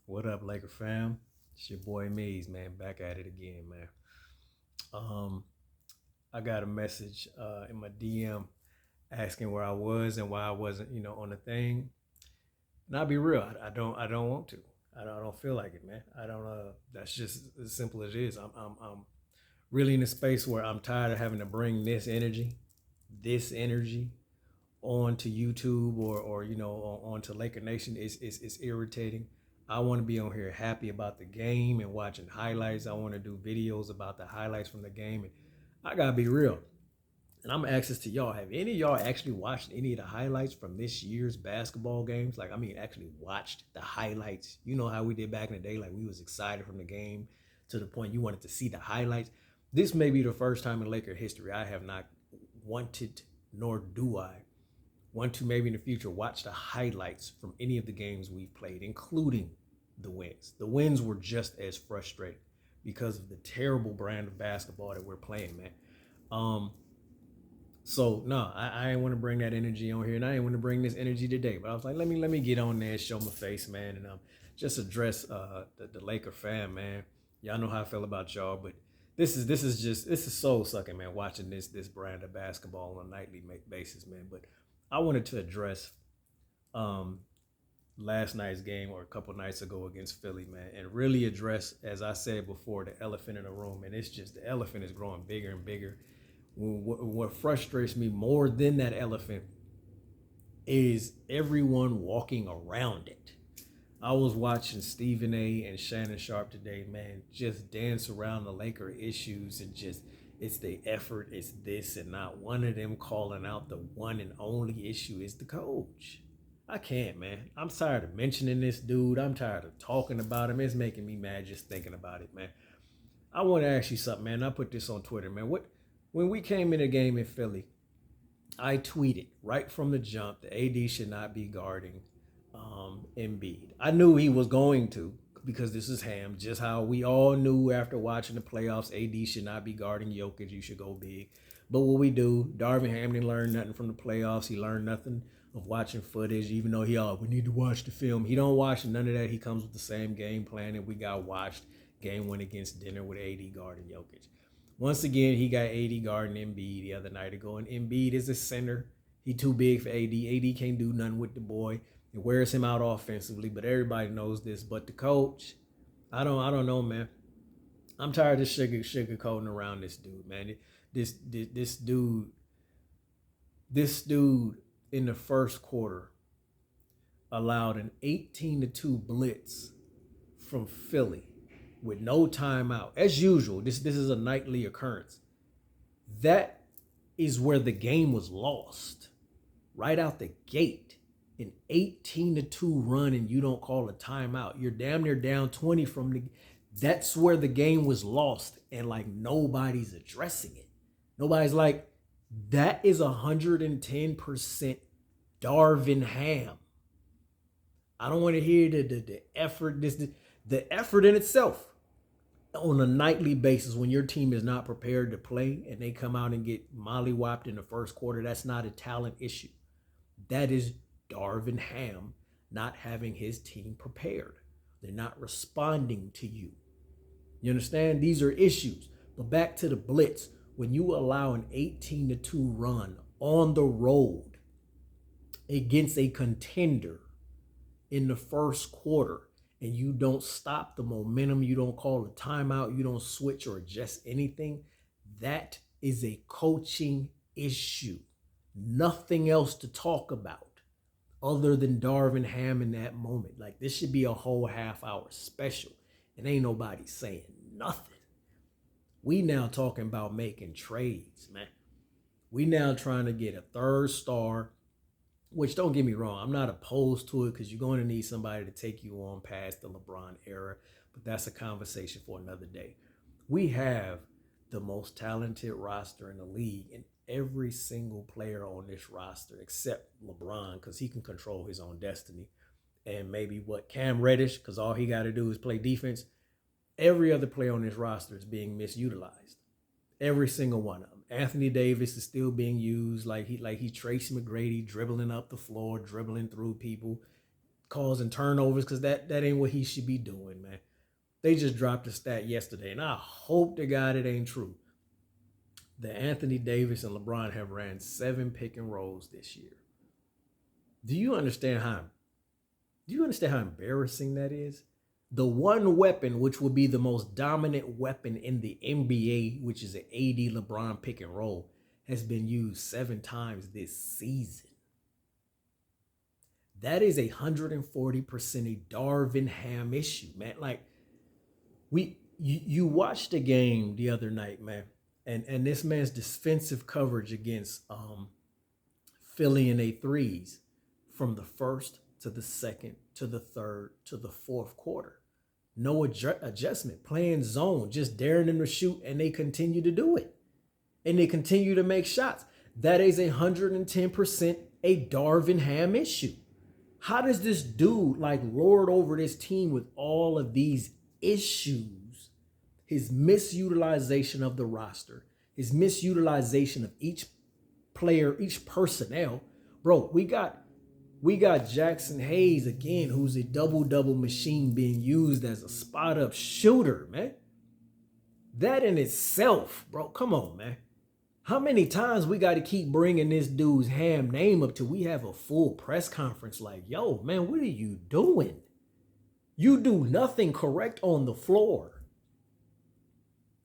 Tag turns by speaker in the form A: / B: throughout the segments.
A: What up, Laker fam? It's your boy Mees, man. Back at it again, man. Um, I got a message in my DM asking where I was and why I wasn't, on the thing. And I'll be real, I don't want to. I don't feel like it, man. I don't. That's just as simple as it is. I'm really in a space where I'm tired of having to bring this energy onto YouTube or onto Laker Nation. It's irritating. I want to be on here happy about the game and watching highlights. I want to do videos about the highlights from the game. And I gotta be real. And I'm asking this to y'all. Have any of y'all actually watched any of the highlights from this year's basketball games? Like, I mean, actually watched the highlights. You know how we did back in the day? Like, we was excited from the game to the point you wanted to see the highlights. This may be the first time in Laker history I have not wanted, nor do I want to maybe in the future watch the highlights from any of the games we've played, including the wins. The wins were just as frustrating because of the terrible brand of basketball that we're playing, man. Um, so no, I ain't want to bring that energy on here, and I ain't want to bring this energy today. But I was like, let me get on there, show my face, man, and just address the Laker fan, man. Y'all know how I feel about y'all, but this is soul sucking, man. Watching this brand of basketball on a nightly basis, man. But I wanted to address um last night's game or a couple nights ago against Philly, man, and really address, as I said before, the elephant in the room. And it's just the elephant is growing bigger and bigger. What frustrates me more than that elephant is everyone walking around it. I was watching Stephen A. and Shannon Sharp today, man, just dance around the Laker issues and just it's the effort, it's this, and not one of them calling out the one and only issue is the coach. I can't, man. I'm tired of mentioning this dude. I'm tired of talking about him. It's making me mad just thinking about it, man. I want to ask you something, man. I put this on Twitter, man. When we came in a game in Philly, I tweeted right from the jump that AD should not be guarding Embiid. I knew he was going to because this is Ham. Just how we all knew after watching the playoffs, AD should not be guarding Jokic. You should go big. But what we do, Darvin Ham didn't learn nothing from the playoffs. He learned nothing of watching footage, even though we need to watch the film. He don't watch none of that. He comes with the same game plan that we got watched game one against Denver with AD guarding Jokic. Once again, he got AD guarding Embiid the other night ago, and Embiid is a center. He too big for AD. AD can't do nothing with the boy. It wears him out offensively, but everybody knows this. But the coach, I don't know, man. I'm tired of sugarcoating around this dude, man. This dude in the first quarter allowed an 18-2 blitz from Philly with no timeout. As usual, this is a nightly occurrence. That is where the game was lost. Right out the gate. An 18-2 run and you don't call a timeout. You're damn near down 20 from the that's where the game was lost. And like nobody's addressing it. Nobody's like, that is 110% Darvin Ham. I don't want to hear the effort, the effort in itself on a nightly basis when your team is not prepared to play and they come out and get mollywopped in the first quarter. That's not a talent issue. That is Darvin Ham not having his team prepared. They're not responding to you. You understand? These are issues. But back to the blitz. When you allow an 18-2 run on the road against a contender in the first quarter and you don't stop the momentum, you don't call a timeout, you don't switch or adjust anything, that is a coaching issue. Nothing else to talk about other than Darvin Ham in that moment. Like, this should be a whole half hour special and ain't nobody saying nothing. We now talking about making trades, man. We now trying to get a third star, which don't get me wrong, I'm not opposed to it because you're going to need somebody to take you on past the LeBron era, but that's a conversation for another day. We have the most talented roster in the league, and every single player on this roster, except LeBron, because he can control his own destiny, and maybe Cam Reddish, because all he got to do is play defense. Every other player on this roster is being misutilized. Every single one of them. Anthony Davis is still being used like he Tracy McGrady, dribbling up the floor, dribbling through people. causing turnovers because that ain't what he should be doing, man. They just dropped a stat yesterday, and I hope to God it ain't true. That Anthony Davis and LeBron have ran 7 pick and rolls this year. Do you understand how embarrassing that is? The one weapon, which will be the most dominant weapon in the NBA, which is an AD LeBron pick and roll, has been used 7 times this season. That is 140% a Darvin Ham issue, man. Like, you watched the game the other night, man, and this man's defensive coverage against Philly in their threes from the first to the second to the third to the fourth quarter. No adjustment, playing zone, just daring them to shoot, and they continue to do it. And they continue to make shots. That is 110% a Darvin Ham issue. How does this dude like lord over this team with all of these issues? His misutilization of the roster, his misutilization of each player, each personnel. Bro, we got Jackson Hayes again, who's a double-double machine being used as a spot-up shooter, man. That in itself, bro, come on, man. How many times we got to keep bringing this dude's Ham name up till we have a full press conference like, yo, man, what are you doing? You do nothing correct on the floor.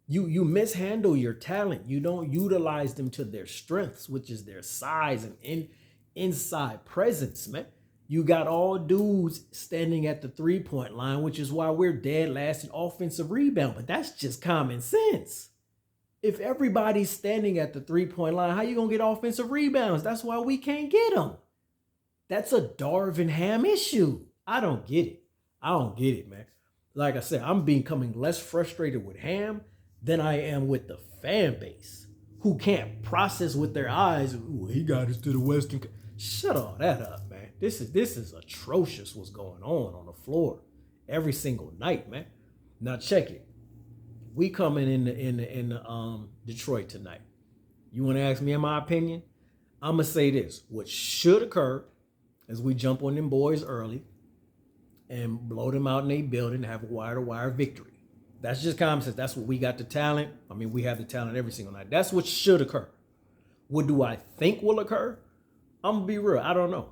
A: You mishandle your talent. You don't utilize them to their strengths, which is their size and inside presence, man. You got all dudes standing at the 3-point line, which is why we're dead last in offensive rebound. But that's just common sense. If everybody's standing at the 3-point line, how you going to get offensive rebounds? That's why we can't get them. That's a Darvin Ham issue. I don't get it, man. Like I said, I'm becoming less frustrated with Ham than I am with the fan base who can't process with their eyes. Ooh, he got us to the Western. Shut all that up, man. This is atrocious what's going on the floor every single night, man. Now check it. We coming in Detroit tonight. You want to ask me in my opinion? I'm gonna say this: what should occur is we jump on them boys early and blow them out in a building and have a wire-to-wire victory. That's just common sense. That's what we got the talent. I mean, we have the talent every single night. That's what should occur. What do I think will occur? I'm gonna be real. I don't know.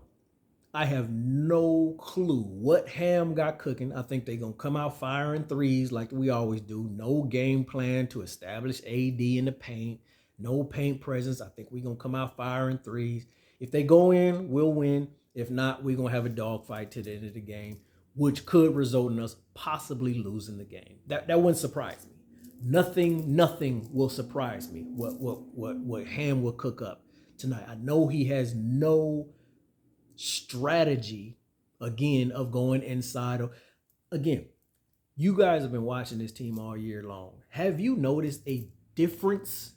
A: I have no clue what Ham got cooking. I think they're going to come out firing threes like we always do. No game plan to establish AD in the paint. No paint presence. I think we're going to come out firing threes. If they go in, we'll win. If not, we're going to have a dogfight to the end of the game, which could result in us possibly losing the game. That wouldn't surprise me. Nothing will surprise me what Ham will cook up tonight. I know he has no strategy again of going inside. Again, you guys have been watching this team all year long. Have you noticed a difference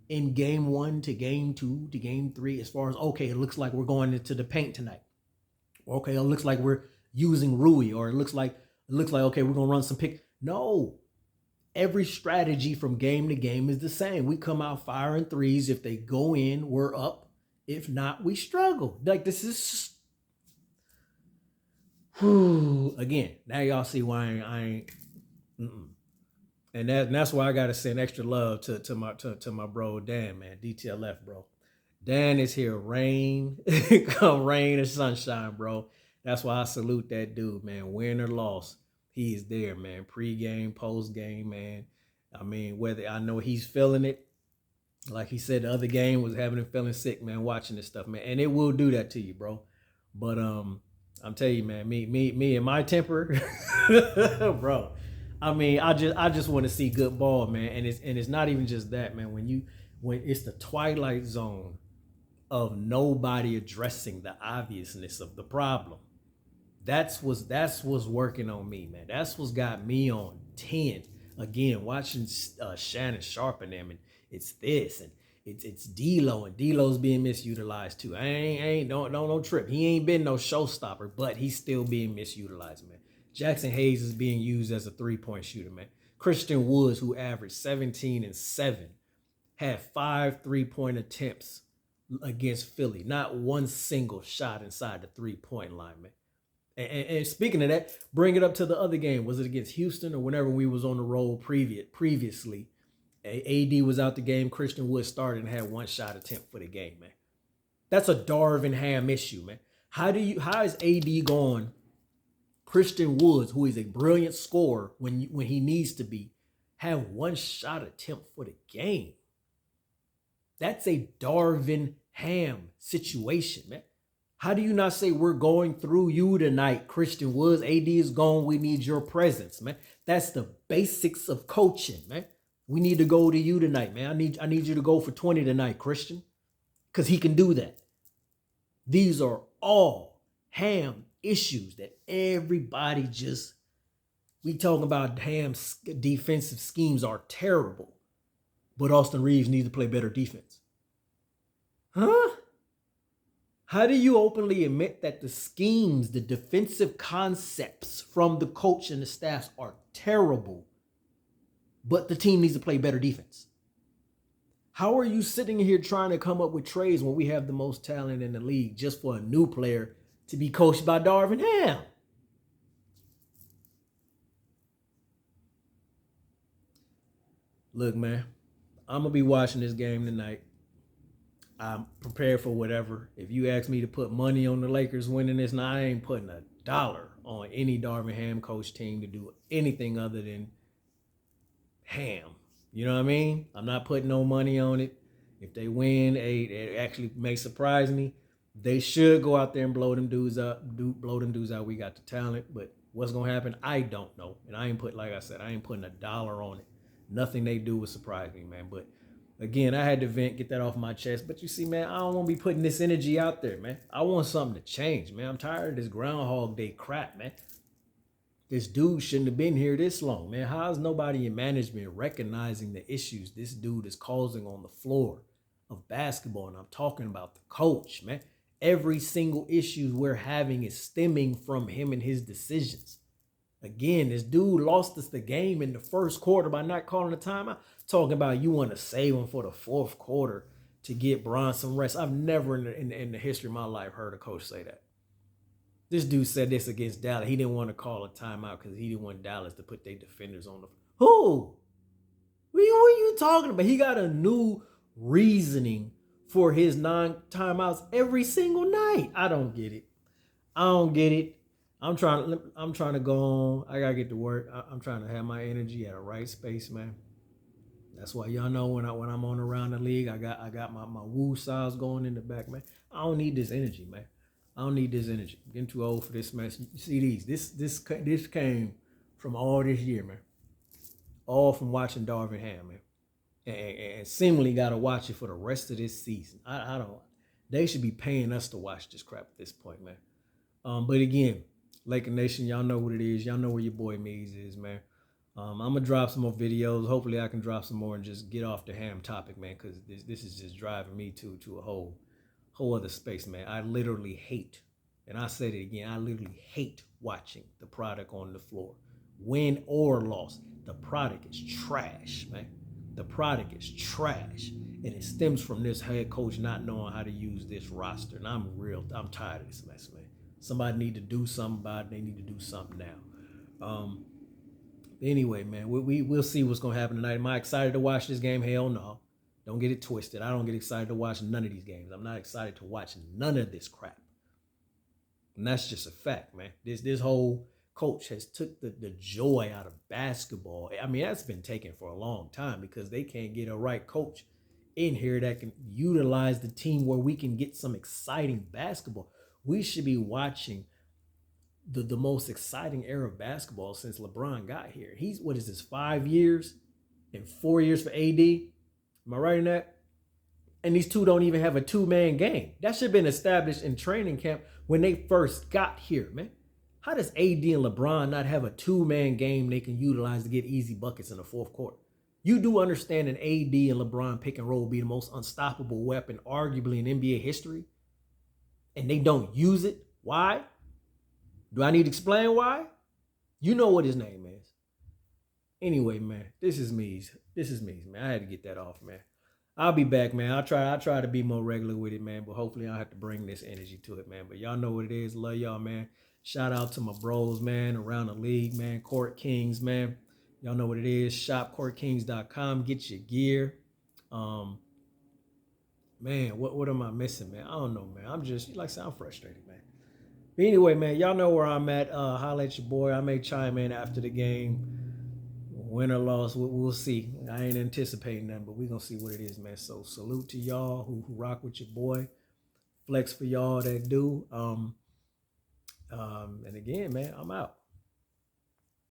A: in game 1 to game 2 to game 3 as far as, okay, it looks like we're going into the paint tonight, okay, it looks like we're using Rui, or it looks like okay, we're gonna run some pick? No, every strategy from game to game is the same. We come out firing threes. If they go in, we're up. If not, we struggle. Like, this is again. Now y'all see why I ain't. And that's why I gotta send extra love to my bro Dan, man. DTLF, bro. Dan is here, rain, come rain or sunshine, bro. That's why I salute that dude, man. Win or loss, he is there, man. Pre-game, post-game, man. I mean, whether I know he's feeling it. Like he said, the other game was having him feeling sick, man, watching this stuff, man. And it will do that to you, bro. But I'm telling you, man, me and my temper, bro. I mean, I just want to see good ball, man. And it's not even just that, man. When it's the twilight zone of nobody addressing the obviousness of the problem. That's what's working on me, man. That's what's got me on 10. Again, watching Shannon Sharp and them, and it's this, and it's D'Lo, and D'Lo's being misutilized too. Don't trip. He ain't been no showstopper, but he's still being misutilized, man. Jackson Hayes is being used as a 3-point shooter, man. Christian Woods, who averaged 17 and 7, had 5 3-point attempts against Philly. Not one single shot inside the 3-point line, man. And speaking of that, bring it up to the other game. Was it against Houston or whenever we was on the road previously? AD was out the game. Christian Wood started and had one shot attempt for the game, man. That's a Darvin Ham issue, man. How is AD going? Christian Woods, who is a brilliant scorer when he needs to be, have one shot attempt for the game. That's a Darvin Ham situation, man. How do you not say we're going through you tonight, Christian Woods? AD is gone. We need your presence, man. That's the basics of coaching, man. We need to go to you tonight, man. I need you to go for 20 tonight, Christian, because he can do that. These are all Ham issues that everybody just, we talking about Ham's defensive schemes are terrible, but Austin Reeves needs to play better defense. Huh? How do you openly admit that the schemes, the defensive concepts from the coach and the staffs are terrible, but the team needs to play better defense? How are you sitting here trying to come up with trades when we have the most talent in the league just for a new player to be coached by Darvin Ham? Look, man, I'm going to be watching this game tonight. I'm prepared for whatever. If you ask me to put money on the Lakers winning this, now I ain't putting $1 on any Darvin Ham coach team to do anything other than Ham. You know what I mean? I'm not putting no money on it. If they win, it actually may surprise me. They should go out there and blow them dudes up. Blow them dudes out. We got the talent, but what's gonna happen? I don't know. And I ain't put, like I said, I ain't putting $1 on it. Nothing they do would surprise me, man. But again, I had to vent, get that off my chest. But you see, man, I don't want to be putting this energy out there, man. I want something to change, man. I'm tired of this Groundhog Day crap, man. This dude shouldn't have been here this long, man. How is nobody in management recognizing the issues this dude is causing on the floor of basketball? And I'm talking about the coach, man. Every single issue we're having is stemming from him and his decisions. Again, this dude lost us the game in the first quarter by not calling a timeout. Talking about you want to save him for the fourth quarter to get Bron some rest. I've never in the history of my life heard a coach say that. This dude said this against Dallas. He didn't want to call a timeout because he didn't want Dallas to put their defenders on the. Who? What are you talking about? He got a new reasoning for his non-timeouts every single night. I don't get it. I don't get it. I'm trying to go on. I gotta get to work. I'm trying to have my energy at a right space, man. That's why y'all know when I'm on around the league, I got my woo size going in the back, man. I don't need this energy, man. I don't need this energy. I'm getting too old for this mess. You see these? This came from all this year, man. All from watching Darvin Ham, man. And seemingly got to watch it for the rest of this season. I don't. They should be paying us to watch this crap at this point, man. But again, Laker Nation, y'all know what it is. Y'all know where your boy Mees is, man. I'm gonna drop some more videos. Hopefully, I can drop some more and just get off the Ham topic, man, because this is just driving me to a whole other space, man. I literally hate, and I said it again, I literally hate watching the product on the floor. Win or loss, the product is trash, man. The product is trash. And it stems from this head coach not knowing how to use this roster. And I'm tired of this mess, man. Somebody need to do something about it. They need to do something now. Anyway, man, we'll see what's going to happen tonight. Am I excited to watch this game? Hell no. Don't get it twisted. I don't get excited to watch none of these games. I'm not excited to watch none of this crap. And that's just a fact, man. This whole coach has took the joy out of basketball. I mean, that's been taken for a long time because they can't get a right coach in here that can utilize the team where we can get some exciting basketball. We should be watching the most exciting era of basketball since LeBron got here. He's, what is this, 5 years and 4 years for AD? Am I right in that? And these two don't even have a two-man game. That should have been established in training camp when they first got here, man. How does AD and LeBron not have a two-man game they can utilize to get easy buckets in the fourth quarter? You do understand that AD and LeBron pick and roll be the most unstoppable weapon arguably in NBA history? And they don't use it? Why? Do I need to explain why? You know what his name is. Anyway, man, this is Mees, man. I had to get that off, man. I'll be back, man. I'll try to be more regular with it, man. But hopefully I'll have to bring this energy to it, man. But y'all know what it is. Love y'all, man. Shout out to my bros, man, around the league, man. Court Kings, man. Y'all know what it is. Shopcourtkings.com. Get your gear. Um, man, what am I missing, man? I don't know, man. I'm just, like I said, I'm frustrated, man. But anyway, man, y'all know where I'm at. Holla at your boy. I may chime in after the game. Win or loss, we'll see. I ain't anticipating that, but we're going to see what it is, man. So salute to y'all who rock with your boy. Flex for y'all that do. And again, man, I'm out.